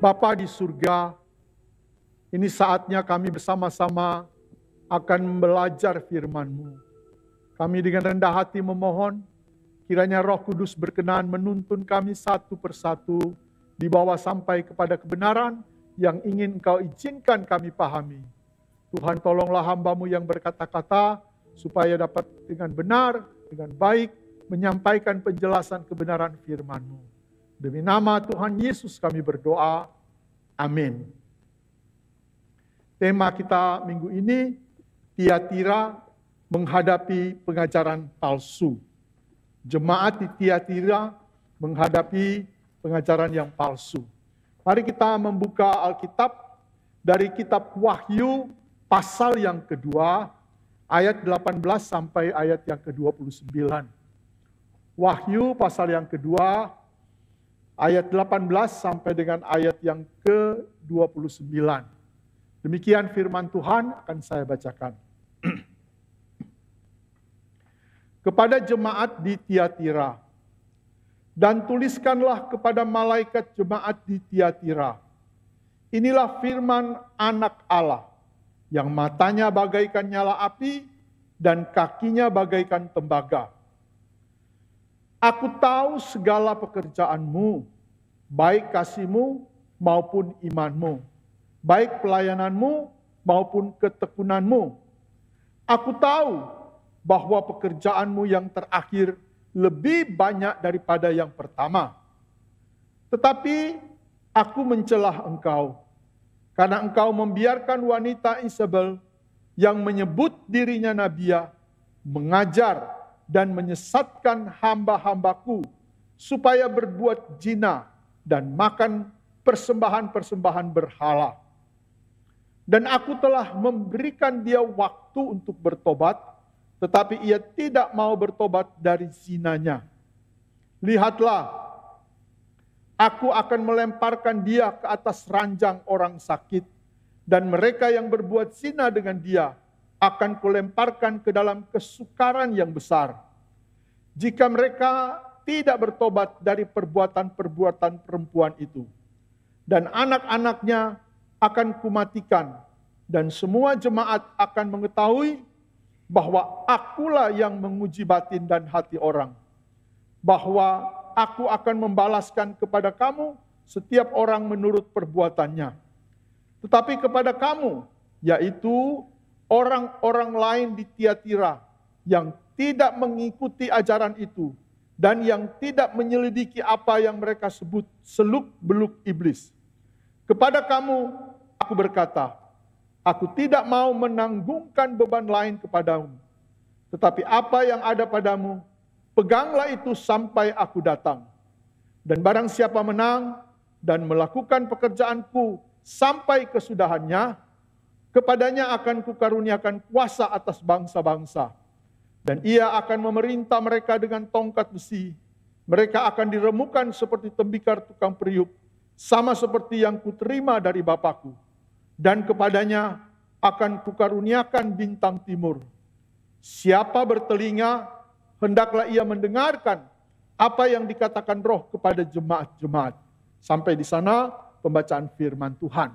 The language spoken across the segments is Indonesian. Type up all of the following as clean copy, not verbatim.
Bapa di surga, ini saatnya kami bersama-sama akan belajar firman-Mu. Kami dengan rendah hati memohon, kiranya Roh Kudus berkenan menuntun kami satu persatu, dibawa sampai kepada kebenaran yang ingin Engkau izinkan kami pahami. Tuhan, tolonglah hamba-Mu yang berkata-kata, supaya dapat dengan benar, dengan baik, menyampaikan penjelasan kebenaran firman-Mu. Demi nama Tuhan Yesus kami berdoa. Amin. Tema kita minggu ini, Tiatira menghadapi pengajaran palsu. Jemaat di Tiatira menghadapi pengajaran yang palsu. Mari kita membuka Alkitab dari kitab Wahyu pasal yang kedua, ayat 18 sampai ayat yang ke-29. Wahyu pasal yang kedua, ayat 18 sampai dengan ayat yang ke-29. Demikian firman Tuhan akan saya bacakan. Kepada jemaat di Tiatira, dan tuliskanlah kepada malaikat jemaat di Tiatira, inilah firman Anak Allah, yang matanya bagaikan nyala api dan kakinya bagaikan tembaga. Aku tahu segala pekerjaanmu, baik kasihmu maupun imanmu, baik pelayananmu maupun ketekunanmu. Aku tahu bahwa pekerjaanmu yang terakhir lebih banyak daripada yang pertama. Tetapi aku mencelah engkau, karena engkau membiarkan wanita Isabel yang menyebut dirinya nabiya, mengajar dan menyesatkan hamba-hambaku supaya berbuat zina dan makan persembahan-persembahan berhala. Dan aku telah memberikan dia waktu untuk bertobat, tetapi ia tidak mau bertobat dari zinanya. Lihatlah, aku akan melemparkan dia ke atas ranjang orang sakit, dan mereka yang berbuat zina dengan dia akan kulemparkan ke dalam kesukaran yang besar. Jika mereka tidak bertobat dari perbuatan-perbuatan perempuan itu, dan anak-anaknya akan kumatikan, dan semua jemaat akan mengetahui bahwa akulah yang menguji batin dan hati orang, bahwa aku akan membalaskan kepada kamu setiap orang menurut perbuatannya. Tetapi kepada kamu, yaitu orang-orang lain di Tiatira yang tidak mengikuti ajaran itu dan yang tidak menyelidiki apa yang mereka sebut seluk-beluk iblis. Kepada kamu, aku berkata, aku tidak mau menanggungkan beban lain kepadamu. Tetapi apa yang ada padamu, peganglah itu sampai aku datang. Dan barang siapa menang dan melakukan pekerjaanku sampai kesudahannya, kepadanya akan kukaruniakan kuasa atas bangsa-bangsa. Dan ia akan memerintah mereka dengan tongkat besi. Mereka akan diremukan seperti tembikar tukang periuk, sama seperti yang kuterima dari Bapakku. Dan kepadanya akan kukaruniakan bintang timur. Siapa bertelinga, hendaklah ia mendengarkan apa yang dikatakan Roh kepada jemaat-jemaat. Sampai di sana pembacaan firman Tuhan.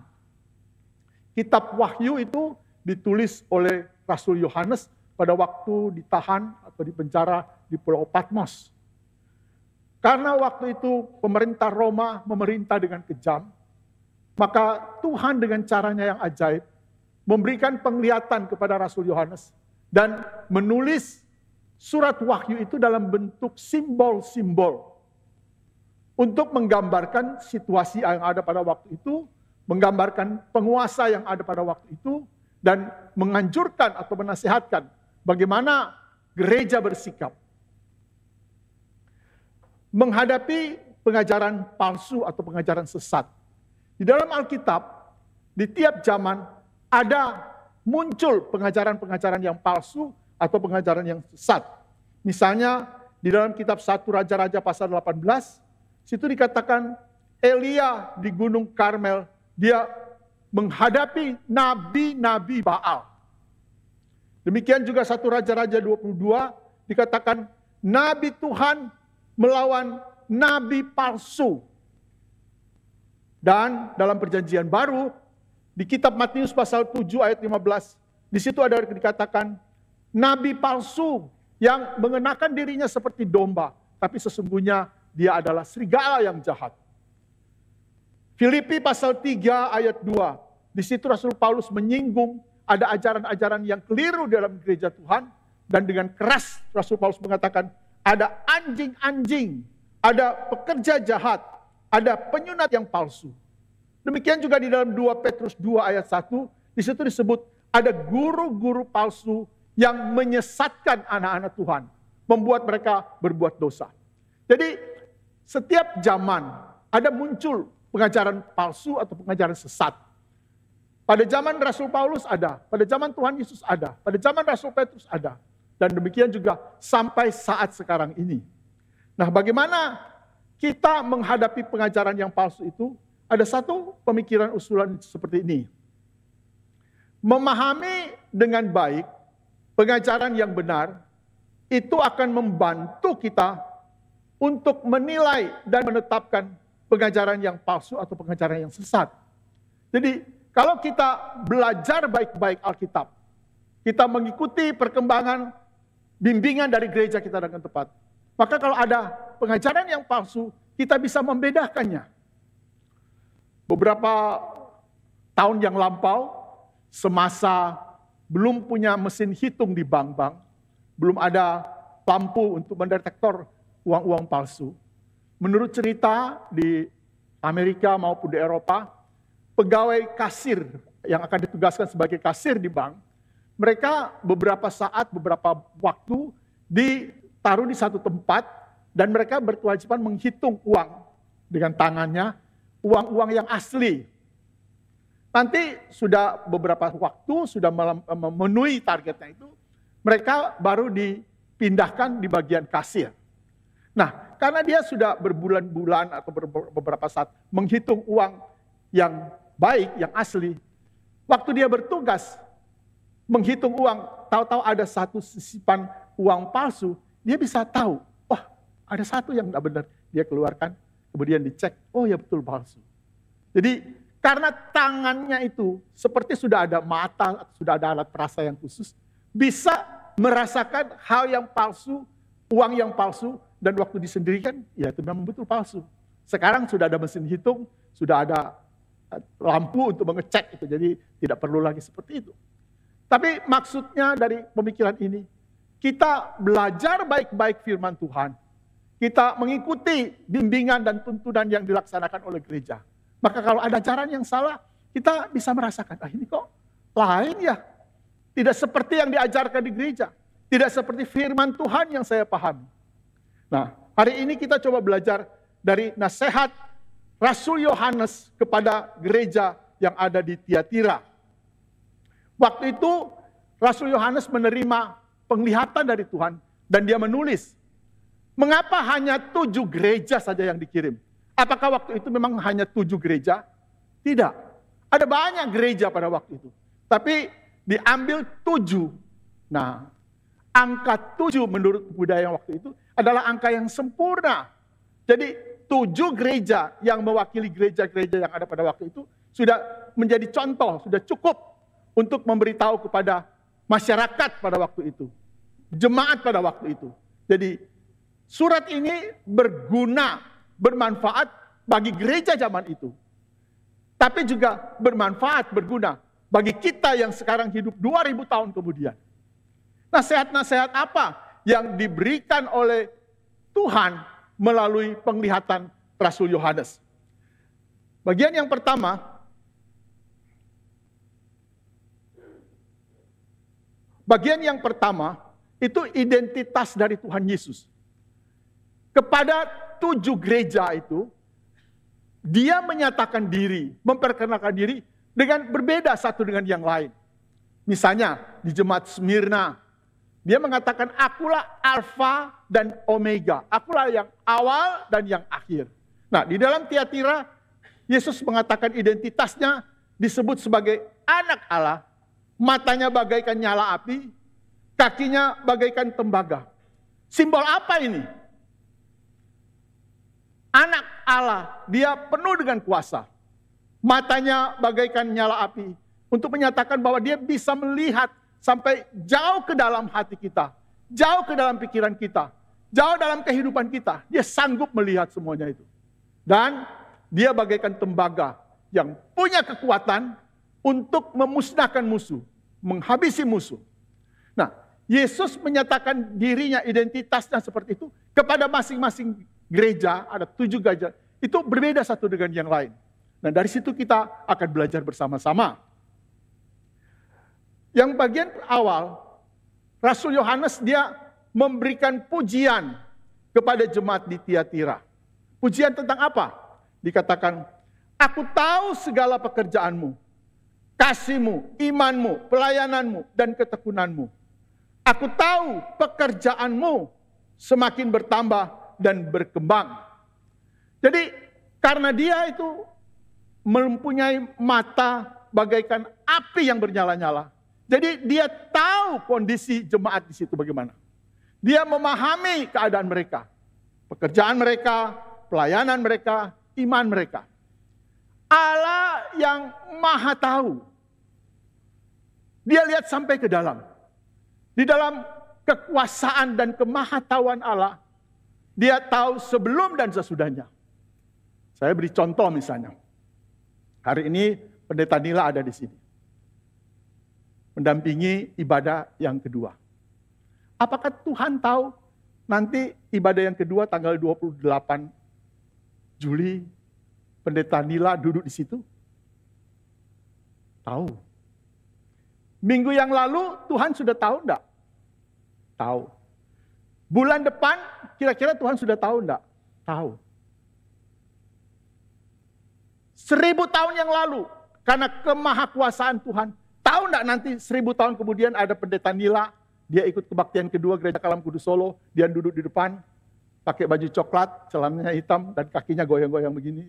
Kitab Wahyu itu ditulis oleh Rasul Yohanes pada waktu ditahan atau dipenjara di Pulau Patmos. Karena waktu itu pemerintah Roma memerintah dengan kejam, maka Tuhan dengan caranya yang ajaib memberikan penglihatan kepada Rasul Yohanes dan menulis surat Wahyu itu dalam bentuk simbol-simbol untuk menggambarkan situasi yang ada pada waktu itu, menggambarkan penguasa yang ada pada waktu itu, dan menganjurkan atau menasihatkan bagaimana gereja bersikap menghadapi pengajaran palsu atau pengajaran sesat. Di dalam Alkitab, di tiap zaman ada muncul pengajaran-pengajaran yang palsu atau pengajaran yang sesat. Misalnya di dalam kitab 1 Raja-Raja pasal 18, situ dikatakan Elia di Gunung Karmel, dia menghadapi nabi-nabi Baal. Demikian juga 1 Raja-Raja 22 dikatakan nabi Tuhan melawan nabi palsu. Dan dalam perjanjian baru, di kitab Matius pasal 7 ayat 15, di situ ada dikatakan, nabi palsu yang mengenakan dirinya seperti domba, tapi sesungguhnya dia adalah serigala yang jahat. Filipi pasal 3 ayat 2, di situ Rasul Paulus menyinggung ada ajaran-ajaran yang keliru dalam gereja Tuhan, dan dengan keras Rasul Paulus mengatakan, ada anjing-anjing, ada pekerja jahat, ada penyunat yang palsu. Demikian juga di dalam 2 Petrus 2 ayat 1, di situ disebut ada guru-guru palsu yang menyesatkan anak-anak Tuhan, membuat mereka berbuat dosa. Jadi setiap zaman ada muncul pengajaran palsu atau pengajaran sesat. Pada zaman Rasul Paulus ada, pada zaman Tuhan Yesus ada, pada zaman Rasul Petrus ada. Dan demikian juga sampai saat sekarang ini. Nah, bagaimana kita menghadapi pengajaran yang palsu itu? Ada satu pemikiran usulan seperti ini. Memahami dengan baik pengajaran yang benar, itu akan membantu kita untuk menilai dan menetapkan pengajaran yang palsu atau pengajaran yang sesat. Jadi, kalau kita belajar baik-baik Alkitab, kita mengikuti perkembangan bimbingan dari gereja kita dengan tepat, maka kalau ada pengajaran yang palsu, kita bisa membedakannya. Beberapa tahun yang lampau, semasa belum punya mesin hitung di bank-bank, belum ada lampu untuk mendetektor uang-uang palsu. Menurut cerita di Amerika maupun di Eropa, pegawai kasir yang akan ditugaskan sebagai kasir di bank, mereka beberapa saat, beberapa waktu ditaruh di satu tempat, dan mereka berkewajiban menghitung uang dengan tangannya, uang-uang yang asli. Nanti sudah beberapa waktu, sudah memenuhi targetnya itu, mereka baru dipindahkan di bagian kasir. Nah, karena dia sudah berbulan-bulan atau beberapa saat menghitung uang yang baik, yang asli, waktu dia bertugas menghitung uang, tahu-tahu ada satu sisipan uang palsu, dia bisa tahu, wah ada satu yang tidak benar, dia keluarkan, kemudian dicek, oh ya betul palsu. Jadi karena tangannya itu seperti sudah ada mata, sudah ada alat perasa yang khusus, bisa merasakan hal yang palsu, uang yang palsu, dan waktu disendirikan, ya itu memang betul palsu. Sekarang sudah ada mesin hitung, sudah ada lampu untuk mengecek itu, jadi tidak perlu lagi seperti itu. Tapi maksudnya dari pemikiran ini, kita belajar baik-baik firman Tuhan, kita mengikuti bimbingan dan tuntunan yang dilaksanakan oleh gereja. Maka kalau ada ajaran yang salah, kita bisa merasakan, ini kok lain ya. Tidak seperti yang diajarkan di gereja. Tidak seperti firman Tuhan yang saya pahami. Nah, hari ini kita coba belajar dari nasihat Rasul Yohanes kepada gereja yang ada di Tiatira. Waktu itu Rasul Yohanes menerima penglihatan dari Tuhan dan dia menulis, mengapa hanya 7 gereja saja yang dikirim? Apakah waktu itu memang hanya 7 gereja? Tidak. Ada banyak gereja pada waktu itu. Tapi diambil 7. Nah, angka 7 menurut budaya waktu itu adalah angka yang sempurna. Jadi 7 gereja yang mewakili gereja-gereja yang ada pada waktu itu sudah menjadi contoh, sudah cukup untuk memberitahu kepada masyarakat pada waktu itu. Jemaat pada waktu itu. Jadi surat ini berguna, bermanfaat bagi gereja zaman itu. Tapi juga bermanfaat, berguna bagi kita yang sekarang hidup 2000 tahun kemudian. Nasihat-nasihat apa yang diberikan oleh Tuhan melalui penglihatan Rasul Yohanes? Bagian yang pertama, itu identitas dari Tuhan Yesus. Kepada 7 gereja itu, dia menyatakan diri, memperkenalkan diri dengan berbeda satu dengan yang lain. Misalnya di jemaat Smyrna, dia mengatakan akulah Alfa dan Omega. Akulah yang awal dan yang akhir. Nah, di dalam Tiatira, Yesus mengatakan identitasnya disebut sebagai anak Allah. Matanya bagaikan nyala api, kakinya bagaikan tembaga. Simbol apa ini? Anak Allah, dia penuh dengan kuasa. Matanya bagaikan nyala api. Untuk menyatakan bahwa dia bisa melihat sampai jauh ke dalam hati kita. Jauh ke dalam pikiran kita. Jauh dalam kehidupan kita. Dia sanggup melihat semuanya itu. Dan dia bagaikan tembaga yang punya kekuatan untuk memusnahkan musuh. Menghabisi musuh. Nah, Yesus menyatakan dirinya, identitasnya seperti itu. Kepada masing-masing gereja, ada 7 gereja. Itu berbeda satu dengan yang lain. Nah, dari situ kita akan belajar bersama-sama. Yang bagian awal, Rasul Yohanes dia memberikan pujian kepada jemaat di Tiatira. Pujian tentang apa? Dikatakan, aku tahu segala pekerjaanmu, kasihmu, imanmu, pelayananmu, dan ketekunanmu. Aku tahu pekerjaanmu semakin bertambah dan berkembang. Jadi karena dia itu mempunyai mata bagaikan api yang bernyala-nyala. Jadi dia tahu kondisi jemaat di situ bagaimana. Dia memahami keadaan mereka. Pekerjaan mereka, pelayanan mereka, iman mereka. Allah yang maha tahu. Dia lihat sampai ke dalam. Di dalam kekuasaan dan kemahatauan Allah, dia tahu sebelum dan sesudahnya. Saya beri contoh misalnya. Hari ini Pendeta Nila ada di sini. Mendampingi ibadah yang kedua. Apakah Tuhan tahu nanti ibadah yang kedua tanggal 28 Juli Pendeta Nila duduk di situ? Tahu. Minggu yang lalu Tuhan sudah tahu enggak? Tahu. Bulan depan kira-kira Tuhan sudah tahu enggak? Tahu. 1000 tahun yang lalu, karena kemahakuasaan Tuhan, tahu enggak nanti 1000 tahun kemudian ada Pendeta Nila, dia ikut kebaktian kedua Gereja Kalam Kudus Solo, dia duduk di depan, pakai baju coklat, celananya hitam, dan kakinya goyang-goyang begini.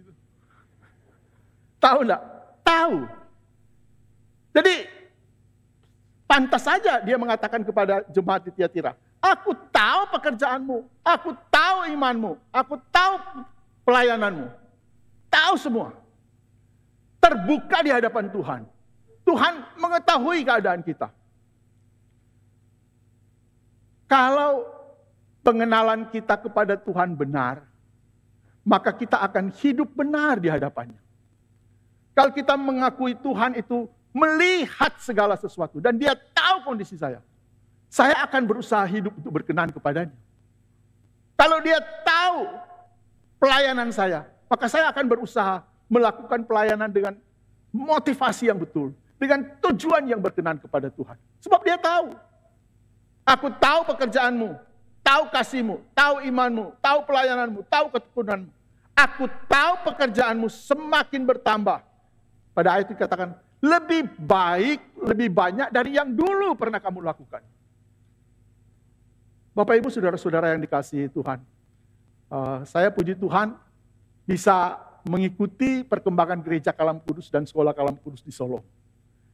Tahu enggak? Tahu. Jadi, pantas saja dia mengatakan kepada jemaat di Tiatira, aku tahu pekerjaanmu, aku tahu imanmu, aku tahu pelayananmu. Tahu semua. Terbuka di hadapan Tuhan. Tuhan mengetahui keadaan kita. Kalau pengenalan kita kepada Tuhan benar, maka kita akan hidup benar di hadapannya. Kalau kita mengakui Tuhan itu melihat segala sesuatu dan dia tahu kondisi saya akan berusaha hidup untuk berkenan kepadanya. Kalau dia tahu pelayanan saya, maka saya akan berusaha melakukan pelayanan dengan motivasi yang betul, dengan tujuan yang berkenan kepada Tuhan. Sebab dia tahu. Aku tahu pekerjaanmu, tahu kasihmu, tahu imanmu, tahu pelayananmu, tahu ketekunanmu. Aku tahu pekerjaanmu semakin bertambah. Pada ayat itu dikatakan, lebih baik, lebih banyak dari yang dulu pernah kamu lakukan. Bapak Ibu saudara-saudara yang dikasihi Tuhan, saya puji Tuhan bisa mengikuti perkembangan Gereja Kalam Kudus dan Sekolah Kalam Kudus di Solo.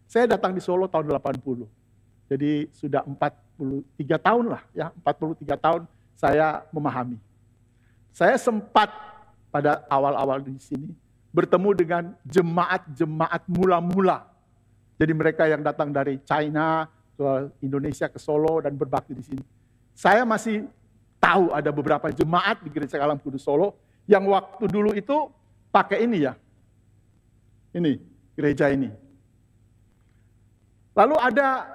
Saya datang di Solo tahun 80. Jadi sudah 43 tahun lah ya, 43 tahun saya memahami. Saya sempat pada awal-awal di sini bertemu dengan jemaat-jemaat mula-mula. Jadi mereka yang datang dari China ke Indonesia, ke Solo dan berbakti di sini. Saya masih tahu ada beberapa jemaat di Gereja Kalam Kudus Solo yang waktu dulu itu pakai ini ya. Ini, gereja ini. Lalu ada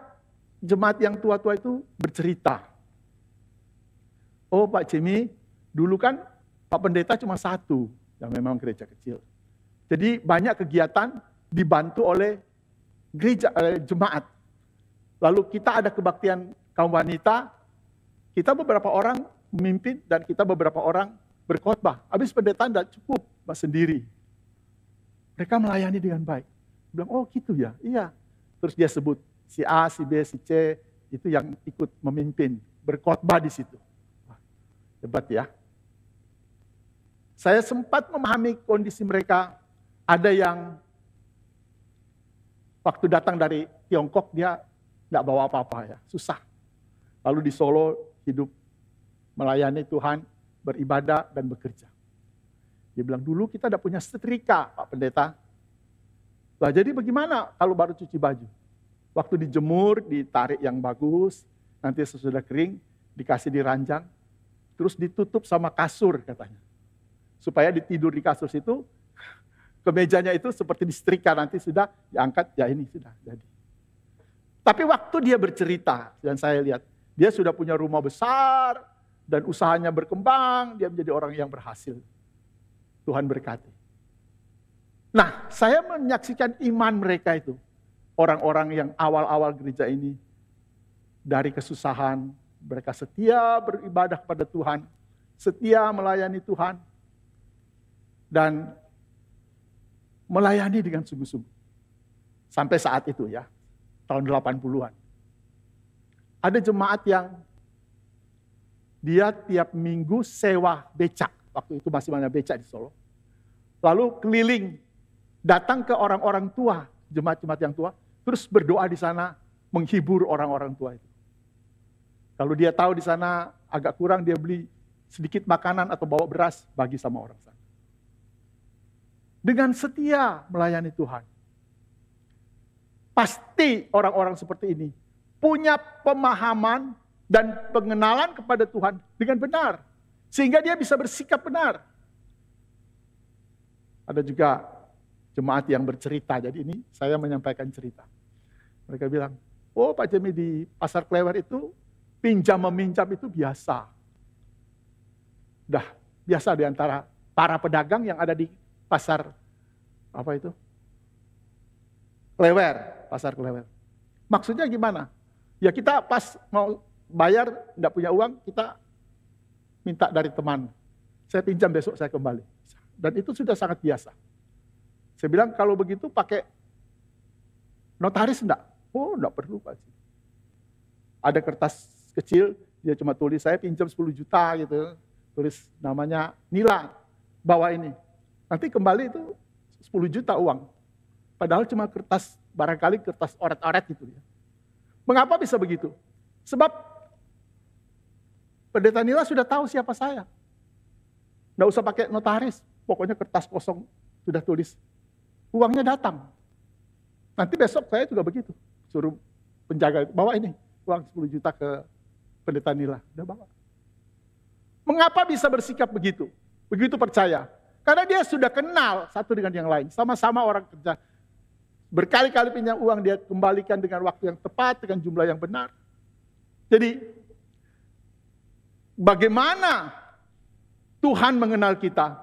jemaat yang tua-tua itu bercerita. Oh Pak Jimmy, dulu kan Pak Pendeta cuma satu, yang memang gereja kecil. Jadi banyak kegiatan dibantu oleh gereja, jemaat. Lalu kita ada kebaktian kaum wanita, kita beberapa orang memimpin dan kita beberapa orang berkhotbah. Habis pendeta tidak cukup sendiri. Mereka melayani dengan baik. Bilang, oh gitu ya, iya. Terus dia sebut si A, si B, si C, itu yang ikut memimpin, berkhotbah di situ. Wah, hebat ya. Saya sempat memahami kondisi mereka. Ada yang waktu datang dari Tiongkok dia tidak bawa apa-apa ya, susah. Lalu di Solo hidup melayani Tuhan, beribadah dan bekerja. Dia bilang, dulu kita tidak punya setrika Pak Pendeta. Lah jadi bagaimana kalau baru cuci baju? Waktu dijemur, ditarik yang bagus, nanti sesudah kering, dikasih di ranjang, terus ditutup sama kasur katanya. Supaya tidur di kasur itu, kemejanya itu seperti disetrika, nanti sudah diangkat, ya ini sudah jadi. Tapi waktu dia bercerita, dan saya lihat, dia sudah punya rumah besar, dan usahanya berkembang, dia menjadi orang yang berhasil. Tuhan berkati. Nah, saya menyaksikan iman mereka itu. Orang-orang yang awal-awal gereja ini, dari kesusahan, mereka setia beribadah kepada Tuhan, setia melayani Tuhan, dan melayani dengan sungguh-sungguh. Sampai saat itu ya, tahun 80-an. Ada jemaat yang dia tiap minggu sewa becak, waktu itu masih banyak becak di Solo. Lalu keliling, datang ke orang-orang tua, jemaat-jemaat yang tua, terus berdoa di sana, menghibur orang-orang tua itu. Kalau dia tahu di sana agak kurang, dia beli sedikit makanan atau bawa beras, bagi sama orang sana. Dengan setia melayani Tuhan. Pasti orang-orang seperti ini punya pemahaman dan pengenalan kepada Tuhan dengan benar. Sehingga dia bisa bersikap benar. Ada juga jemaat yang bercerita, jadi ini saya menyampaikan cerita. Mereka bilang, oh Pak Jemi di Pasar Klewer itu pinjam-meminjam itu biasa. Dah biasa di antara para pedagang yang ada di pasar apa itu? Klewer, Pasar Klewer. Maksudnya gimana? Ya kita pas mau bayar, enggak punya uang, kita minta dari teman. Saya pinjam besok saya kembali. Dan itu sudah sangat biasa. Saya bilang kalau begitu pakai notaris enggak? Oh enggak perlu Pak. Ada kertas kecil, dia cuma tulis saya pinjam 10 juta gitu. Tulis namanya Nila, bawa ini. Nanti kembali itu 10 juta uang. Padahal cuma kertas, barangkali kertas oret-oret gitu. Mengapa bisa begitu? Sebab Pendeta Nila sudah tahu siapa saya. Nggak usah pakai notaris, pokoknya kertas kosong sudah tulis. Uangnya datang. Nanti besok saya juga begitu. Suruh penjaga, bawa ini, uang 10 juta ke Pendeta Nila. Udah bawa. Mengapa bisa bersikap begitu? Begitu percaya. Karena dia sudah kenal satu dengan yang lain. Sama-sama orang kerja. Berkali-kali pinjam uang, dia kembalikan dengan waktu yang tepat, dengan jumlah yang benar. Jadi, bagaimana Tuhan mengenal kita,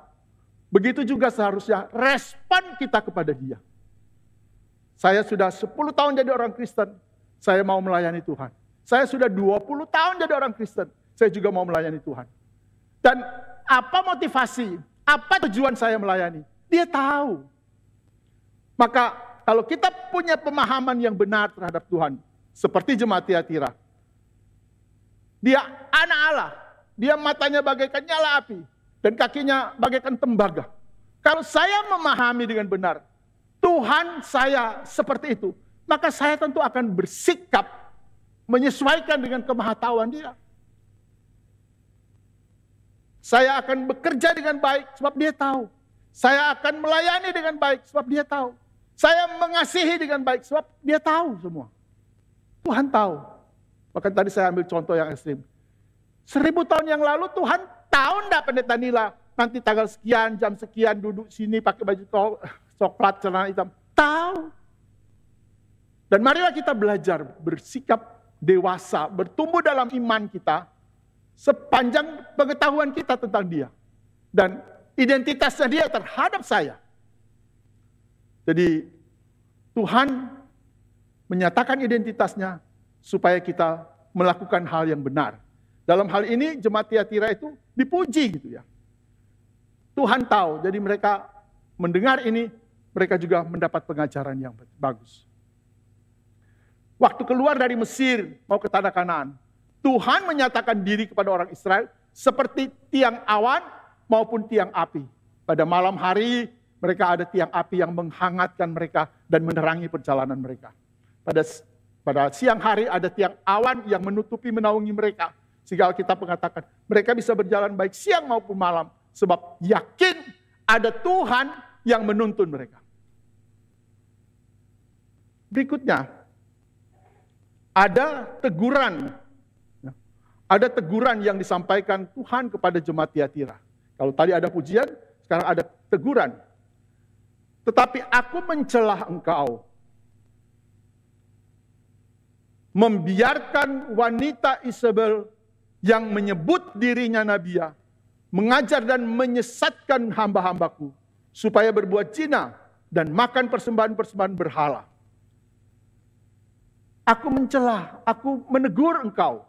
begitu juga seharusnya respon kita kepada dia. Saya sudah 10 tahun jadi orang Kristen, saya mau melayani Tuhan. Saya sudah 20 tahun jadi orang Kristen, saya juga mau melayani Tuhan. Dan apa motivasi, apa tujuan saya melayani? Dia tahu. Maka kalau kita punya pemahaman yang benar terhadap Tuhan, seperti jemaat Tiatira, dia anak Allah, dia matanya bagaikan nyala api, dan kakinya bagaikan tembaga. Kalau saya memahami dengan benar, Tuhan saya seperti itu, maka saya tentu akan bersikap menyesuaikan dengan kemahatauan dia. Saya akan bekerja dengan baik sebab dia tahu. Saya akan melayani dengan baik sebab dia tahu. Saya mengasihi dengan baik sebab dia tahu semua. Tuhan tahu. Bahkan tadi saya ambil contoh yang ekstrim. 1000 tahun yang lalu Tuhan tahu enggak Pendeta Nila nanti tanggal sekian, jam sekian duduk sini pakai baju coklat, celana hitam. Tahu. Dan marilah kita belajar bersikap dewasa, bertumbuh dalam iman kita sepanjang pengetahuan kita tentang dia. Dan identitasnya dia terhadap saya. Jadi Tuhan menyatakan identitasnya supaya kita melakukan hal yang benar. Dalam hal ini jemaat Tiatira itu dipuji gitu ya. Tuhan tahu, jadi mereka mendengar ini, mereka juga mendapat pengajaran yang bagus. Waktu keluar dari Mesir mau ke tanah Kanaan, Tuhan menyatakan diri kepada orang Israel seperti tiang awan maupun tiang api. Pada malam hari mereka ada tiang api yang menghangatkan mereka dan menerangi perjalanan mereka. Pada siang hari ada tiang awan yang menutupi menaungi mereka. Sehingga Alkitab mengatakan mereka bisa berjalan baik siang maupun malam. Sebab yakin ada Tuhan yang menuntun mereka. Berikutnya, ada teguran. Ada teguran yang disampaikan Tuhan kepada jemaat Tiatira. Kalau tadi ada pujian, sekarang ada teguran. Tetapi aku mencelah engkau, membiarkan wanita Isabel yang menyebut dirinya nabiya, mengajar dan menyesatkan hamba-hambaku, supaya berbuat zina dan makan persembahan-persembahan berhala. Aku mencelah, aku menegur engkau.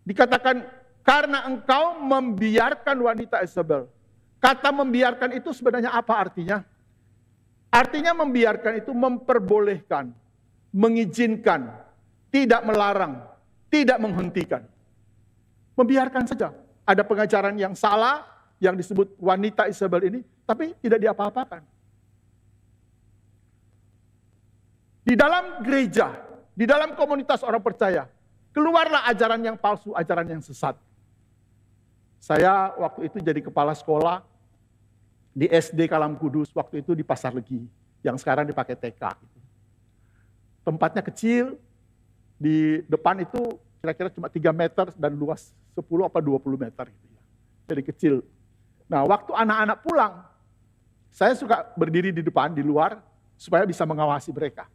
Dikatakan, karena engkau membiarkan wanita Isabel. Kata membiarkan itu sebenarnya apa artinya? Artinya membiarkan itu memperbolehkan, mengizinkan, tidak melarang, tidak menghentikan. Membiarkan saja. Ada pengajaran yang salah, yang disebut wanita Isabel ini, tapi tidak diapa-apakan. Di dalam gereja, di dalam komunitas orang percaya, keluarlah ajaran yang palsu, ajaran yang sesat. Saya waktu itu jadi kepala sekolah di SD Kalam Kudus, waktu itu di Pasar Legi, yang sekarang dipakai TK. Tempatnya kecil, di depan itu kira-kira cuma 3 meter dan luas 10 apa 20 meter. Jadi kecil. Nah, waktu anak-anak pulang, saya suka berdiri di depan, di luar, supaya bisa mengawasi mereka.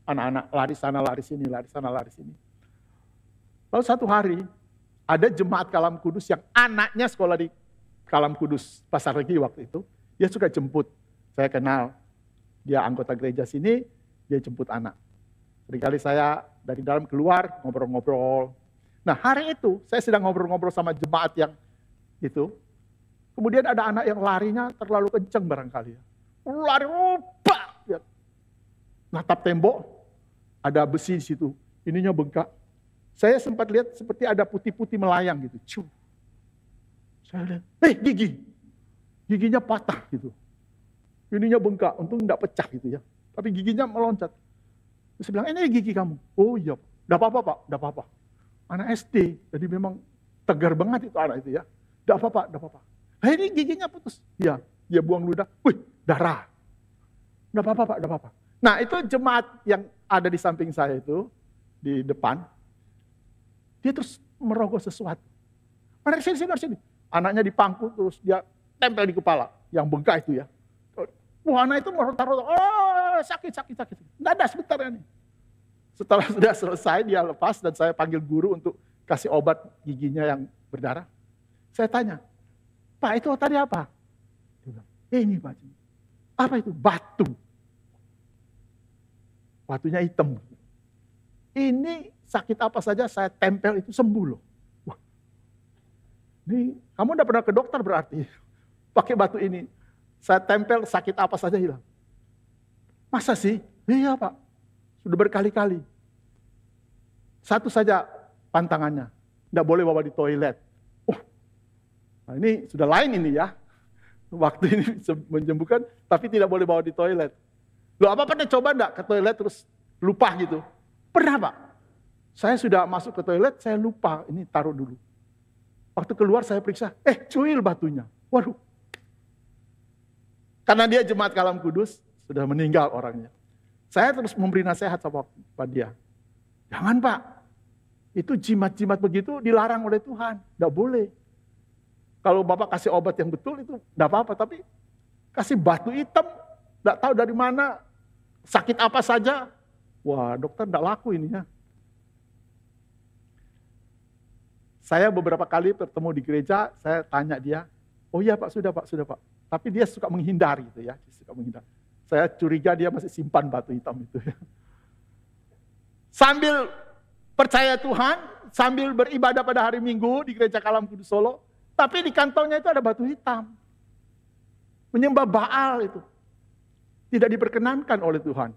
Anak-anak lari sana, lari sini, lari sana, lari sini. Lalu satu hari, ada jemaat Kalam Kudus yang anaknya sekolah di Kalam Kudus, Pasar Legi waktu itu. Dia suka jemput, saya kenal. Dia anggota gereja sini, dia jemput anak. Seringkali saya dari dalam keluar, ngobrol-ngobrol. Nah hari itu, saya sedang ngobrol-ngobrol sama jemaat yang itu. Kemudian ada anak yang larinya terlalu kencang barangkali. Lari, opak! Natap tembok, ada besi di situ. Ininya bengkak. Saya sempat lihat seperti ada putih-putih melayang gitu. Cuh. Saya lihat, giginya patah gitu. Ininya bengkak, untung enggak pecah gitu ya. Tapi giginya meloncat. Terus saya bilang, ini gigi kamu. Oh iya, enggak apa-apa Pak, enggak apa-apa. Anak SD, jadi memang tegar banget itu anak itu ya. Enggak apa-apa, enggak apa-apa. Nah ini giginya putus. Iya, dia buang ludah. Wih, darah. Enggak apa-apa Pak, enggak apa-apa. Nah itu jemaat yang ada di samping saya itu, di depan. Dia terus merogoh sesuatu. Mana sini. Anaknya dipangku terus dia tempel di kepala. Yang bengkak itu ya. Wah anak itu merotar-rotar. Oh sakit. Nggak ada sebentar ini. Setelah sudah selesai dia lepas dan saya panggil guru untuk kasih obat giginya yang berdarah. Saya tanya, Pak itu tadi apa? Dia bilang, ini Pak. Apa itu? Batu. Batunya hitam. Ini sakit apa saja saya tempel itu sembuh loh. Wah, ini kamu udah pernah ke dokter berarti. Pakai batu ini. Saya tempel sakit apa saja hilang. Masa sih? Iya Pak. Sudah berkali-kali. Satu saja pantangannya. Tidak boleh bawa di toilet. Oh, nah ini sudah lain ini ya. Waktu ini menyembuhkan, tapi tidak boleh bawa di toilet. Loh apa pernah coba enggak ke toilet terus lupa gitu? Pernah Pak. Saya sudah masuk ke toilet, saya lupa, ini taruh dulu. Waktu keluar saya periksa, cuil batunya. Waduh. Karena dia jemaat Kalam Kudus, sudah meninggal orangnya. Saya terus memberi nasihat sama dia. Jangan Pak, itu jimat-jimat begitu dilarang oleh Tuhan, tidak boleh. Kalau Bapak kasih obat yang betul itu tidak apa-apa, tapi kasih batu hitam, tidak tahu dari mana, sakit apa saja. Wah dokter tidak laku ini ya. Saya beberapa kali bertemu di gereja, saya tanya dia, oh iya Pak, sudah Pak. Tapi dia suka menghindar gitu ya, Saya curiga dia masih simpan batu hitam itu ya. Sambil percaya Tuhan, sambil beribadah pada hari Minggu di Gereja Kalam Kudus Solo, tapi di kantongnya itu ada batu hitam. Menyembah Baal itu. Tidak diperkenankan oleh Tuhan.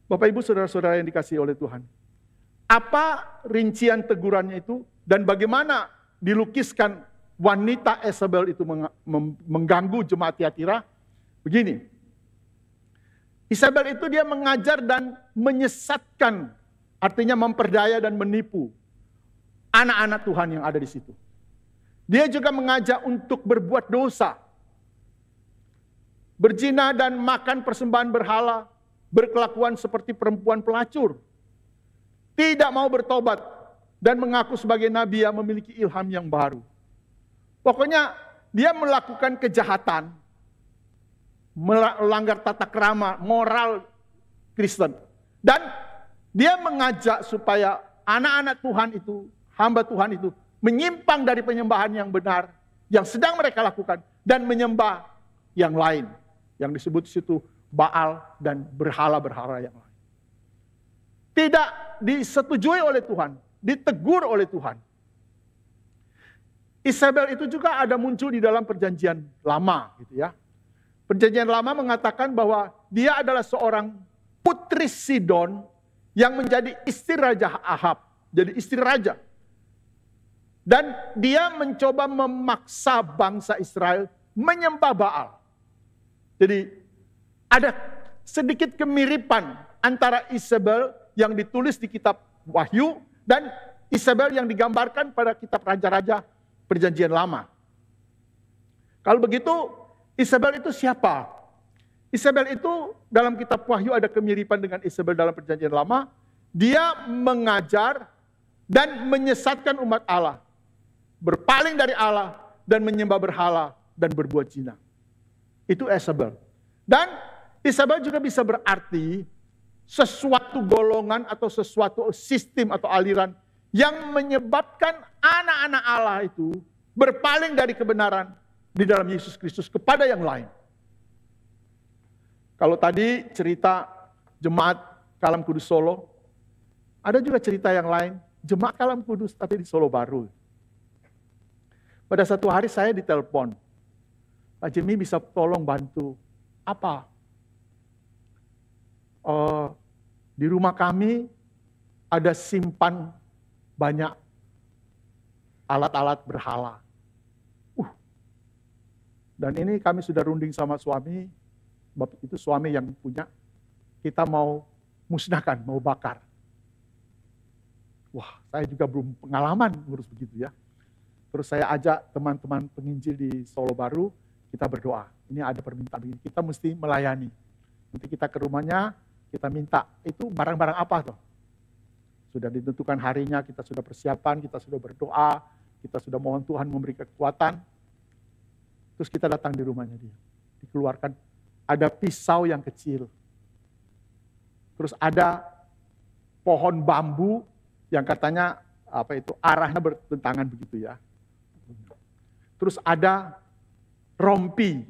Bapak Ibu saudara-saudara yang dikasihi oleh Tuhan. Apa rincian tegurannya itu dan bagaimana dilukiskan wanita Isabel itu mengganggu jemaat Tiatira? Begini, Isabel itu dia mengajar dan menyesatkan, artinya memperdaya dan menipu anak-anak Tuhan yang ada di situ. Dia juga mengajak untuk berbuat dosa. berzina dan makan persembahan berhala, berkelakuan seperti perempuan pelacur, tidak mau bertobat, dan mengaku sebagai nabi yang memiliki ilham yang baru. Pokoknya dia melakukan kejahatan, melanggar tata krama, moral Kristen. Dan dia mengajak supaya anak-anak Tuhan itu, hamba Tuhan itu, menyimpang dari penyembahan yang benar, yang sedang mereka lakukan, dan menyembah yang lain. Yang disebut di situ Baal dan berhala-berhala yang lain. Tidak disetujui oleh Tuhan, ditegur oleh Tuhan. Isabel itu juga ada muncul di dalam perjanjian lama, gitu ya. Perjanjian lama mengatakan bahwa dia adalah seorang putri Sidon yang menjadi istri Raja Ahab, jadi istri raja. Dan dia mencoba memaksa bangsa Israel menyembah Baal. Jadi ada sedikit kemiripan antara Isabel yang ditulis di kitab Wahyu dan Isabel yang digambarkan pada kitab Raja-Raja Perjanjian Lama. Kalau begitu, Isabel itu siapa? Isabel itu dalam kitab Wahyu ada kemiripan dengan Isabel dalam Perjanjian Lama. Dia mengajar dan menyesatkan umat Allah, berpaling dari Allah dan menyembah berhala dan berbuat zina. Itu Isabel. Dan Isabel juga bisa berarti sesuatu golongan atau sesuatu sistem atau aliran yang menyebabkan anak-anak Allah itu berpaling dari kebenaran di dalam Yesus Kristus kepada yang lain. Kalau tadi cerita jemaat Kalam Kudus Solo, ada juga cerita yang lain, jemaat Kalam Kudus tapi di Solo Baru. Pada satu hari saya ditelepon, Pak Jimmy bisa tolong bantu. Apa? Di rumah kami ada simpan banyak alat-alat berhala. Dan ini kami sudah runding sama suami, sebab itu suami yang punya, kita mau musnahkan, mau bakar. Wah, saya juga belum pengalaman ngurus begitu ya. Terus saya ajak teman-teman penginjil di Solo Baru, kita berdoa. Ini ada permintaan begini, kita mesti melayani. Nanti kita ke rumahnya, kita minta, itu barang-barang apa tuh? Sudah ditentukan harinya, kita sudah persiapan, kita sudah berdoa, kita sudah mohon Tuhan memberi kekuatan. Terus kita datang di rumahnya dia. Dikeluarkan, ada pisau yang kecil. Terus ada pohon bambu yang katanya arahnya bertentangan begitu ya. Terus ada rompi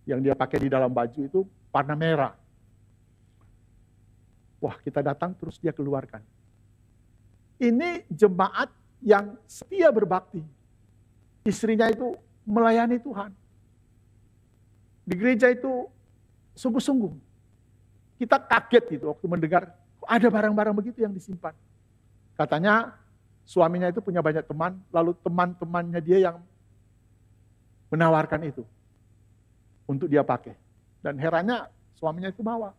yang dia pakai di dalam baju itu warna merah. Wah, kita datang terus dia keluarkan. Ini jemaat yang setia berbakti. Istrinya itu melayani Tuhan. Di gereja itu sungguh-sungguh. Kita kaget gitu waktu mendengar ada barang-barang begitu yang disimpan. Katanya suaminya itu punya banyak teman, lalu teman-temannya dia yang menawarkan itu untuk dia pakai. Dan herannya suaminya itu bawa.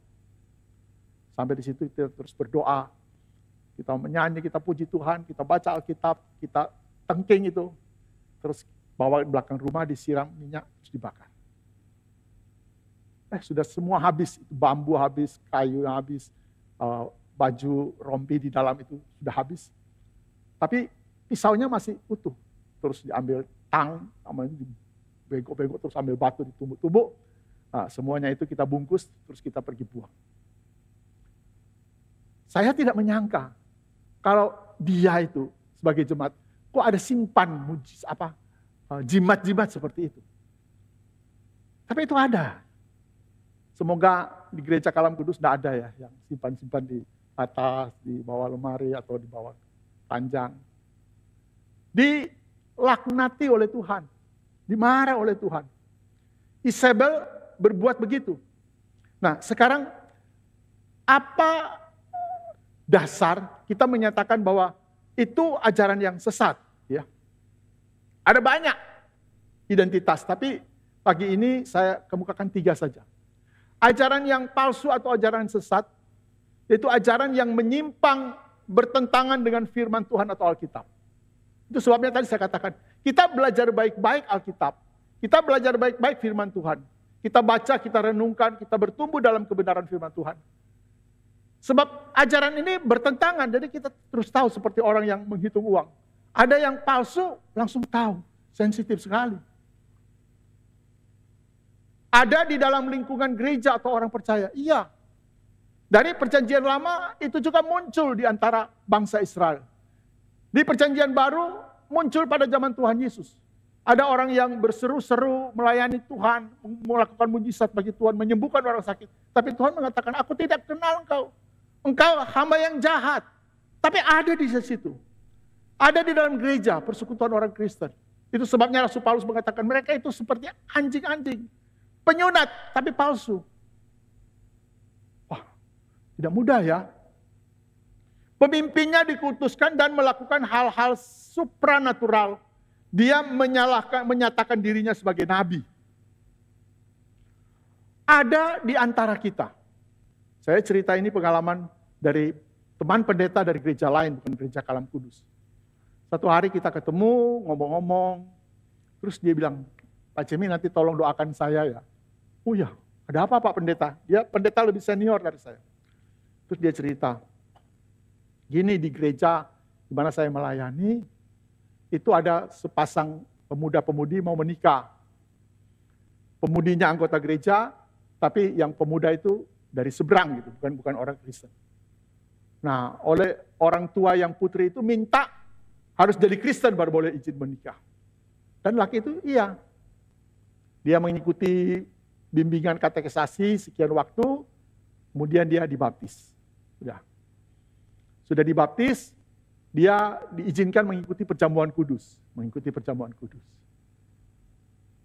Sampai di situ kita terus berdoa, kita menyanyi, kita puji Tuhan, kita baca Alkitab, kita tengking itu, terus bawa di belakang rumah, disiram minyak, terus dibakar. Sudah semua habis, bambu habis, kayu yang habis, baju rompi di dalam itu sudah habis. Tapi pisaunya masih utuh, terus diambil tang, dibegok-begok, terus ambil batu ditumbuk-tumbuk, semuanya itu kita bungkus, terus kita pergi buang. Saya tidak menyangka kalau dia itu sebagai jemaat, kok ada simpan jimat-jimat seperti itu. Tapi itu ada. Semoga di gereja Kalam Kudus tidak ada ya yang simpan-simpan di atas, di bawah lemari atau di bawah panjang. Dilaknati oleh Tuhan, dimarah oleh Tuhan. Isabel berbuat begitu. Nah, sekarang apa dasar kita menyatakan bahwa itu ajaran yang sesat, ya? Ada banyak identitas, tapi pagi ini saya kemukakan 3 saja. Ajaran yang palsu atau ajaran sesat, yaitu ajaran yang menyimpang bertentangan dengan firman Tuhan atau Alkitab. Itu sebabnya tadi saya katakan, kita belajar baik-baik Alkitab, kita belajar baik-baik firman Tuhan. kita baca, kita renungkan, kita bertumbuh dalam kebenaran firman Tuhan. Sebab ajaran ini bertentangan, jadi kita terus tahu seperti orang yang menghitung uang. Ada yang palsu, langsung tahu, sensitif sekali. Ada di dalam lingkungan gereja atau orang percaya, iya. Dari perjanjian lama itu juga muncul di antara bangsa Israel. Di perjanjian baru muncul pada zaman Tuhan Yesus. Ada orang yang berseru-seru melayani Tuhan, melakukan mujizat bagi Tuhan, menyembuhkan orang sakit. Tapi Tuhan mengatakan, aku tidak kenal engkau. Engkau hamba yang jahat. Tapi ada di situ. Ada di dalam gereja, persekutuan orang Kristen. Itu sebabnya Rasul Paulus mengatakan, mereka itu seperti anjing-anjing. Penyunat, tapi palsu. Wah, tidak mudah ya. Pemimpinnya dikutuskan dan melakukan hal-hal supranatural. Dia menyatakan dirinya sebagai nabi. Ada di antara kita. Saya cerita ini pengalaman dari teman pendeta dari gereja lain, bukan gereja Kalam Kudus. Satu hari kita ketemu, ngomong-ngomong. Terus dia bilang, Pak Cemi nanti tolong doakan saya ya. Oh ya, ada apa Pak Pendeta? Dia pendeta lebih senior dari saya. Terus dia cerita, gini di gereja di mana saya melayani, itu ada sepasang pemuda-pemudi mau menikah. Pemudinya anggota gereja, tapi yang pemuda itu dari seberang gitu, bukan orang Kristen. Nah, oleh orang tua yang putri itu minta harus jadi Kristen baru boleh izin menikah. Dan laki itu iya. Dia mengikuti bimbingan katekisasi sekian waktu, kemudian dia dibaptis. Sudah dibaptis, dia diizinkan mengikuti perjamuan kudus.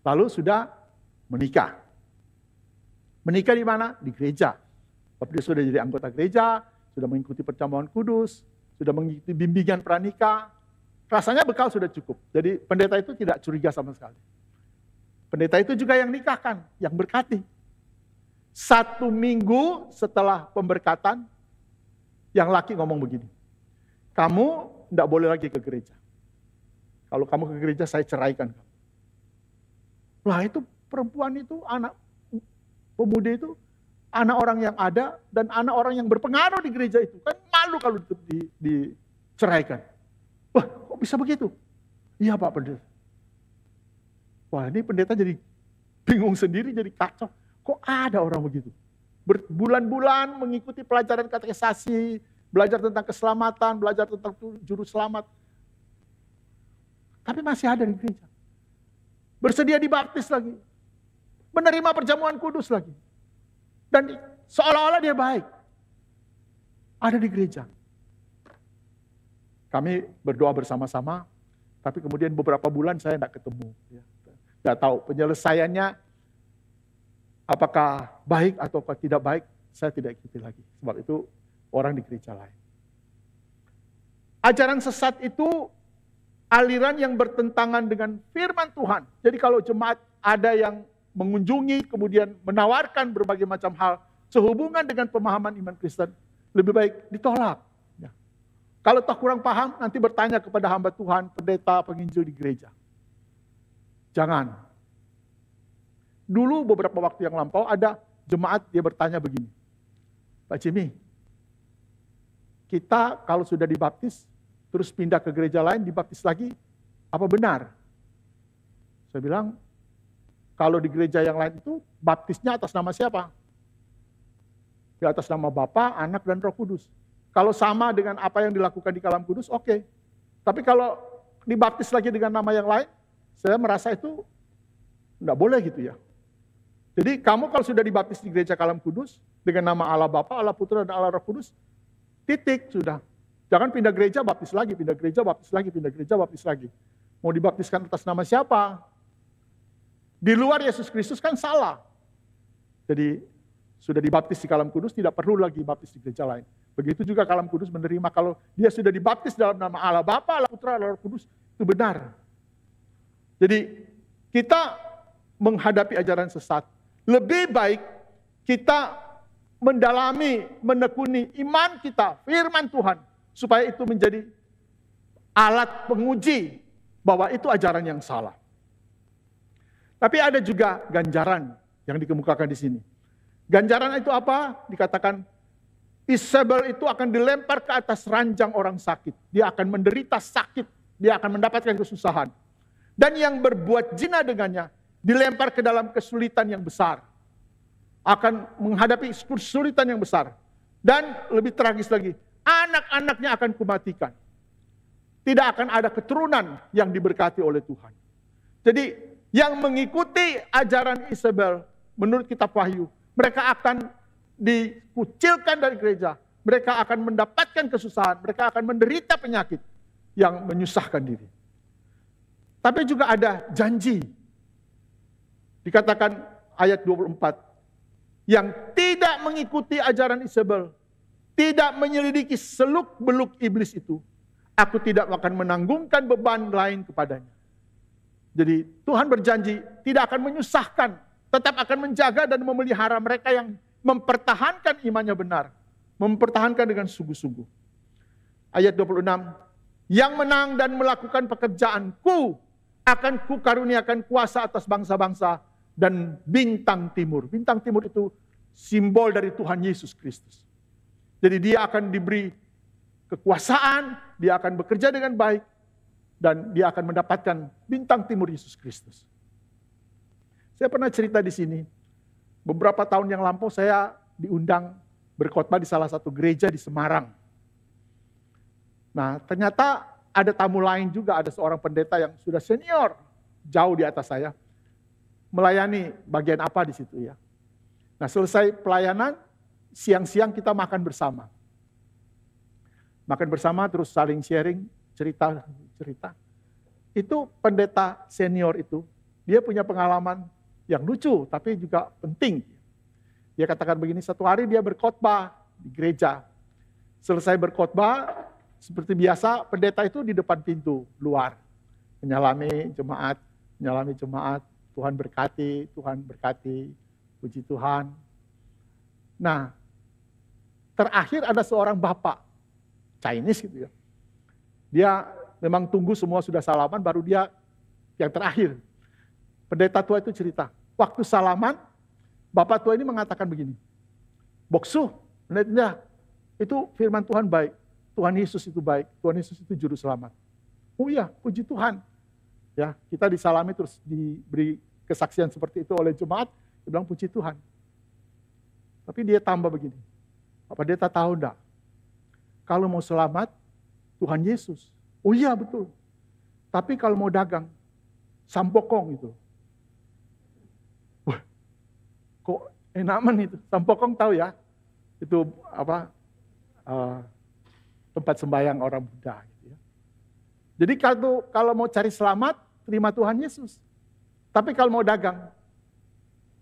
Lalu sudah menikah. Menikah di mana? Di gereja. Sebab dia sudah jadi anggota gereja, sudah mengikuti perjamuan kudus, sudah mengikuti bimbingan pranikah. Rasanya bekal sudah cukup. Jadi pendeta itu tidak curiga sama sekali. Pendeta itu juga yang nikahkan, yang berkati. 1 minggu setelah pemberkatan, yang laki ngomong begini, kamu tidak boleh lagi ke gereja. Kalau kamu ke gereja, saya ceraikan kamu. Lah itu perempuan itu, anak pemuda itu, anak orang yang ada, dan anak orang yang berpengaruh di gereja itu. Kan malu kalau diceraikan. Wah, kok bisa begitu? Iya Pak Pendeta. Wah ini pendeta jadi bingung sendiri, jadi kacau. Kok ada orang begitu? Berbulan-bulan mengikuti pelajaran katekisasi, belajar tentang keselamatan, belajar tentang juru selamat. Tapi masih ada di gereja. Bersedia dibaptis lagi. Menerima perjamuan kudus lagi. Dan seolah-olah dia baik. Ada di gereja. Kami berdoa bersama-sama, tapi kemudian beberapa bulan saya tidak ketemu. Tidak tahu penyelesaiannya, apakah baik atau tidak baik, saya tidak ikuti lagi. Sebab itu orang di gereja lain. Ajaran sesat itu aliran yang bertentangan dengan firman Tuhan. Jadi kalau jemaat ada yang mengunjungi, kemudian menawarkan berbagai macam hal sehubungan dengan pemahaman iman Kristen, lebih baik ditolak. Ya. Kalau tak kurang paham, nanti bertanya kepada hamba Tuhan, pendeta, penginjil di gereja. Jangan. Dulu beberapa waktu yang lampau ada jemaat dia bertanya begini, Pak Jimmy, kita kalau sudah dibaptis, terus pindah ke gereja lain, dibaptis lagi, apa benar? Saya bilang, kalau di gereja yang lain itu, baptisnya atas nama siapa? Di atas nama Bapa, Anak, dan Roh Kudus. Kalau sama dengan apa yang dilakukan di Kalam Kudus, oke. Tapi kalau dibaptis lagi dengan nama yang lain, saya merasa itu enggak boleh gitu ya. Jadi kamu kalau sudah dibaptis di gereja Kalam Kudus, dengan nama Allah Bapa, Allah Putra, dan Allah Roh Kudus, titik sudah. Jangan pindah gereja, baptis lagi, pindah gereja, baptis lagi, pindah gereja, baptis lagi. Mau dibaptiskan atas nama siapa? Di luar Yesus Kristus kan salah. Jadi sudah dibaptis di Kalam Kudus, tidak perlu lagi baptis di gereja lain. Begitu juga Kalam Kudus menerima kalau dia sudah dibaptis dalam nama Allah Bapa, Allah Putra, Allah Roh Kudus, itu benar. Jadi kita menghadapi ajaran sesat, lebih baik kita mendalami, menekuni iman kita, firman Tuhan, supaya itu menjadi alat penguji bahwa itu ajaran yang salah. Tapi ada juga ganjaran yang dikemukakan di sini. Ganjaran itu apa? Dikatakan Isabel itu akan dilempar ke atas ranjang orang sakit. Dia akan menderita sakit. Dia akan mendapatkan kesusahan. Dan yang berbuat zina dengannya dilempar ke dalam kesulitan yang besar. Akan menghadapi kesulitan yang besar. Dan lebih tragis lagi, anak-anaknya akan kumatikan. Tidak akan ada keturunan yang diberkati oleh Tuhan. Jadi yang mengikuti ajaran Isabel menurut kitab Wahyu, mereka akan dikucilkan dari gereja. Mereka akan mendapatkan kesusahan. Mereka akan menderita penyakit yang menyusahkan diri. Tapi juga ada janji. Dikatakan ayat 24. Yang tidak mengikuti ajaran Isabel. Tidak menyelidiki seluk-beluk iblis itu. Aku tidak akan menanggungkan beban lain kepadanya. Jadi Tuhan berjanji tidak akan menyusahkan. Tetap akan menjaga dan memelihara mereka yang mempertahankan imannya benar. Mempertahankan dengan sungguh-sungguh. Ayat 26. Yang menang dan melakukan pekerjaanku akan kukaruniakan kuasa atas bangsa-bangsa dan bintang timur. Bintang timur itu simbol dari Tuhan Yesus Kristus. Jadi dia akan diberi kekuasaan, dia akan bekerja dengan baik, dan dia akan mendapatkan bintang timur Yesus Kristus. Saya pernah cerita di sini, beberapa tahun yang lampau saya diundang berkhotbah di salah satu gereja di Semarang. Nah, ternyata ada tamu lain juga, ada seorang pendeta yang sudah senior, jauh di atas saya, melayani bagian apa di situ ya. Nah, selesai pelayanan, siang-siang kita makan bersama. Makan bersama terus saling sharing, cerita. Itu pendeta senior itu, dia punya pengalaman yang lucu tapi juga penting. Dia katakan begini, satu hari dia berkhotbah di gereja. Selesai berkhotbah, seperti biasa pendeta itu di depan pintu luar. Menyalami jemaat, Tuhan berkati, puji Tuhan. Nah, terakhir ada seorang bapak, Chinese gitu ya. Dia memang tunggu semua sudah salaman, baru dia yang terakhir. Pendeta tua itu cerita, waktu salaman, bapak tua ini mengatakan begini, Boksu, itu firman Tuhan baik, Tuhan Yesus itu baik, Tuhan Yesus itu juru selamat. Oh iya, puji Tuhan. Ya, kita disalami terus diberi kesaksian seperti itu oleh jemaat, dia bilang puji Tuhan. Tapi dia tambah begini, Pak Pendeta tahu enggak, kalau mau selamat, Tuhan Yesus. Oh iya betul. Tapi kalau mau dagang, sampokong itu. Wah, kok enaman itu. Sampokong tahu ya? Itu apa? Tempat sembahyang orang Buddha. Gitu ya. Jadi kalau mau cari selamat, terima Tuhan Yesus. Tapi kalau mau dagang,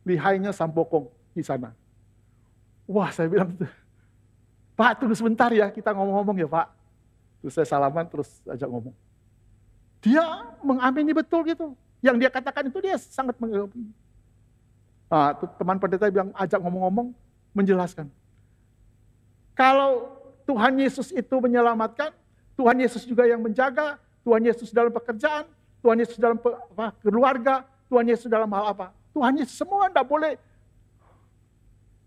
lihainya sampokong di sana. Wah, saya bilang, Pak tunggu sebentar ya, kita ngomong-ngomong ya Pak. Terus saya salaman, terus ajak ngomong. Dia mengamini betul gitu. Yang dia katakan itu dia sangat mengamini. Nah, teman pendeta bilang, ajak ngomong-ngomong, menjelaskan. Kalau Tuhan Yesus itu menyelamatkan, Tuhan Yesus juga yang menjaga, Tuhan Yesus dalam pekerjaan, Tuhan Yesus dalam keluarga, Tuhan Yesus dalam hal apa. Tuhan Yesus semua enggak boleh.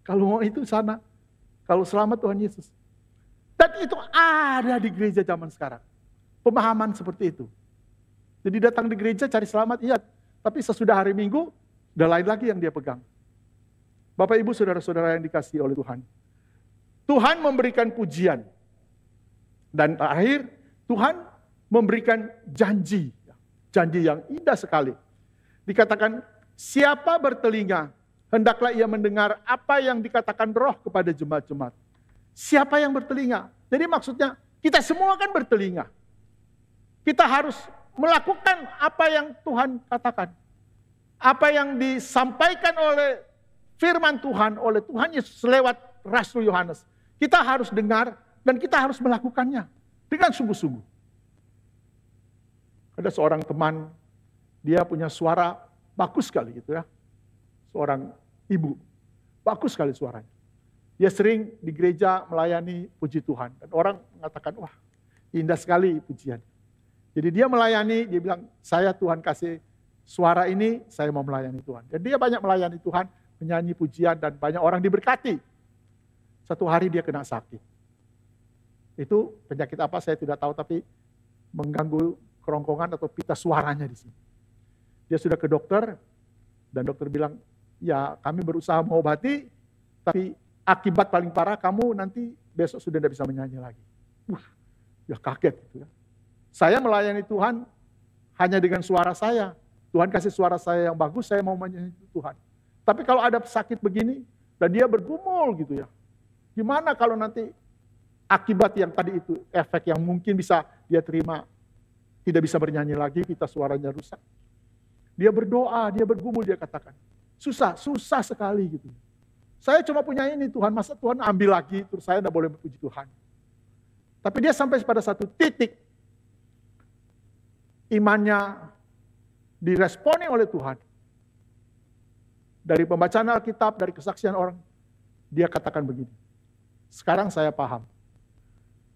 Kalau mau itu sana, kalau selamat Tuhan Yesus. Dan itu ada di gereja zaman sekarang. Pemahaman seperti itu. Jadi datang di gereja cari selamat, iya. Tapi sesudah hari Minggu, udah lain lagi yang dia pegang. Bapak Ibu saudara-saudara yang dikasihi oleh Tuhan. Tuhan memberikan pujian. Dan terakhir, Tuhan memberikan janji. Janji yang indah sekali. Dikatakan, siapa bertelinga, hendaklah ia mendengar apa yang dikatakan Roh kepada jemaat-jemaat. Siapa yang bertelinga? Jadi maksudnya kita semua kan bertelinga. Kita harus melakukan apa yang Tuhan katakan. Apa yang disampaikan oleh firman Tuhan, oleh Tuhan Yesus lewat Rasul Yohanes. Kita harus dengar dan kita harus melakukannya dengan sungguh-sungguh. Ada seorang teman, dia punya suara bagus sekali gitu ya. Seorang ibu, bagus sekali suaranya. Dia sering di gereja melayani puji Tuhan. Dan orang mengatakan, wah indah sekali pujian. Jadi dia melayani, dia bilang, saya Tuhan kasih suara ini, saya mau melayani Tuhan. Dan dia banyak melayani Tuhan, menyanyi pujian dan banyak orang diberkati. Satu hari dia kena sakit. Itu penyakit apa saya tidak tahu, tapi mengganggu kerongkongan atau pita suaranya di sini. Dia sudah ke dokter, dan dokter bilang, ya kami berusaha mengobati, tapi akibat paling parah kamu nanti besok sudah tidak bisa menyanyi lagi. Ya kaget gitu ya. Saya melayani Tuhan hanya dengan suara saya. Tuhan kasih suara saya yang bagus, saya mau menyanyi Tuhan. Tapi kalau ada sakit begini, dan dia bergumul gitu ya. Gimana kalau nanti akibat yang tadi itu, efek yang mungkin bisa dia terima, tidak bisa bernyanyi lagi, kita suaranya rusak. Dia berdoa, dia bergumul, dia katakan, susah sekali gitu. Saya cuma punya ini Tuhan, masa Tuhan ambil lagi, terus saya tidak boleh memuji Tuhan. Tapi dia sampai pada satu titik, imannya diresponi oleh Tuhan. Dari pembacaan Alkitab, dari kesaksian orang, dia katakan begini, sekarang saya paham.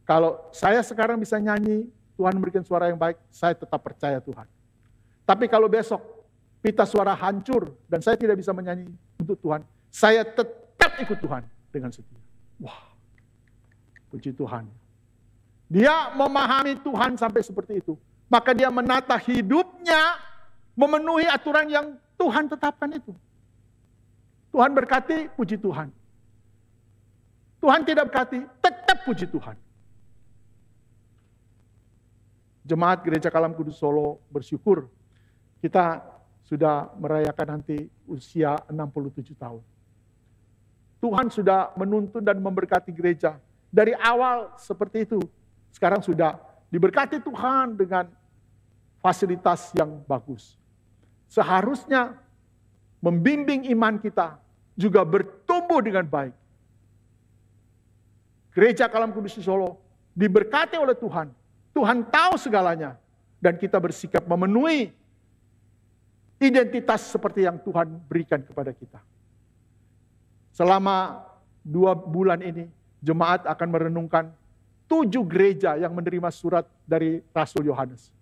Kalau saya sekarang bisa nyanyi, Tuhan memberikan suara yang baik, saya tetap percaya Tuhan. Tapi kalau besok pita suara hancur dan saya tidak bisa menyanyi untuk Tuhan, saya tetap ikut Tuhan dengan setia. Wah, puji Tuhan. Dia memahami Tuhan sampai seperti itu. Maka dia menata hidupnya memenuhi aturan yang Tuhan tetapkan itu. Tuhan berkati, puji Tuhan. Tuhan tidak berkati, tetap puji Tuhan. Jemaat Gereja Kalam Kudus Solo bersyukur kita sudah merayakan nanti usia 67 tahun. Tuhan sudah menuntun dan memberkati gereja. Dari awal seperti itu. Sekarang sudah diberkati Tuhan dengan fasilitas yang bagus. Seharusnya membimbing iman kita juga bertumbuh dengan baik. Gereja Kalam Kudus Solo diberkati oleh Tuhan. Tuhan tahu segalanya. Dan kita bersikap memenuhi identitas seperti yang Tuhan berikan kepada kita. Selama 2 bulan ini, jemaat akan merenungkan 7 gereja yang menerima surat dari Rasul Yohanes.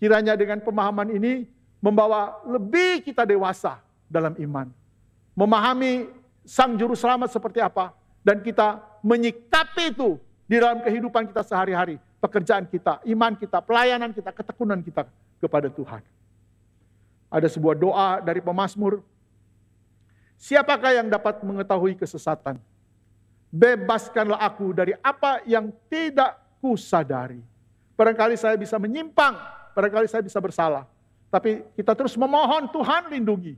Kiranya dengan pemahaman ini membawa lebih kita dewasa dalam iman. Memahami Sang Juru Selamat seperti apa. Dan kita menyikapi itu di dalam kehidupan kita sehari-hari. Pekerjaan kita, iman kita, pelayanan kita, ketekunan kita kepada Tuhan. Ada sebuah doa dari pemazmur. Siapakah yang dapat mengetahui kesesatan? Bebaskanlah aku dari apa yang tidak kusadari. Barangkali saya bisa menyimpang, barangkali saya bisa bersalah. Tapi kita terus memohon Tuhan lindungi.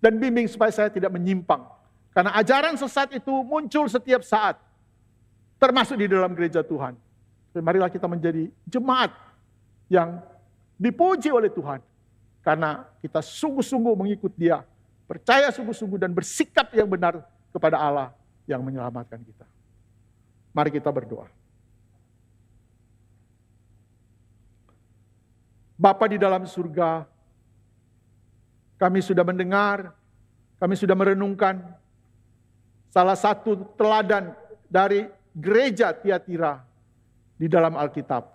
Dan bimbing supaya saya tidak menyimpang. Karena ajaran sesat itu muncul setiap saat. Termasuk di dalam gereja Tuhan. Marilah kita menjadi jemaat yang dipuji oleh Tuhan. Karena kita sungguh-sungguh mengikut Dia. Percaya sungguh-sungguh dan bersikap yang benar kepada Allah yang menyelamatkan kita. Mari kita berdoa. Bapa di dalam surga, kami sudah mendengar, kami sudah merenungkan salah satu teladan dari gereja Tiatira di dalam Alkitab.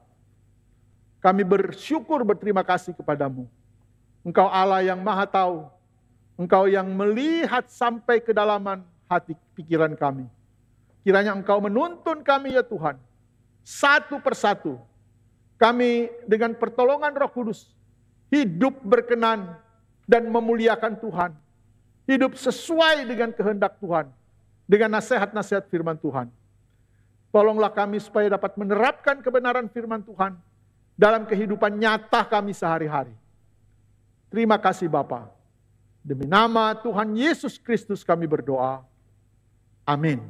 Kami bersyukur berterima kasih kepadamu. Engkau Allah yang maha tahu. Engkau yang melihat sampai kedalaman hati pikiran kami. Kiranya Engkau menuntun kami ya Tuhan. Satu persatu. Kami dengan pertolongan Roh Kudus. Hidup berkenan dan memuliakan Tuhan. Hidup sesuai dengan kehendak Tuhan. Dengan nasihat-nasihat firman Tuhan. Tolonglah kami supaya dapat menerapkan kebenaran firman Tuhan dalam kehidupan nyata kami sehari-hari. Terima kasih Bapa. Demi nama Tuhan Yesus Kristus kami berdoa. Amin.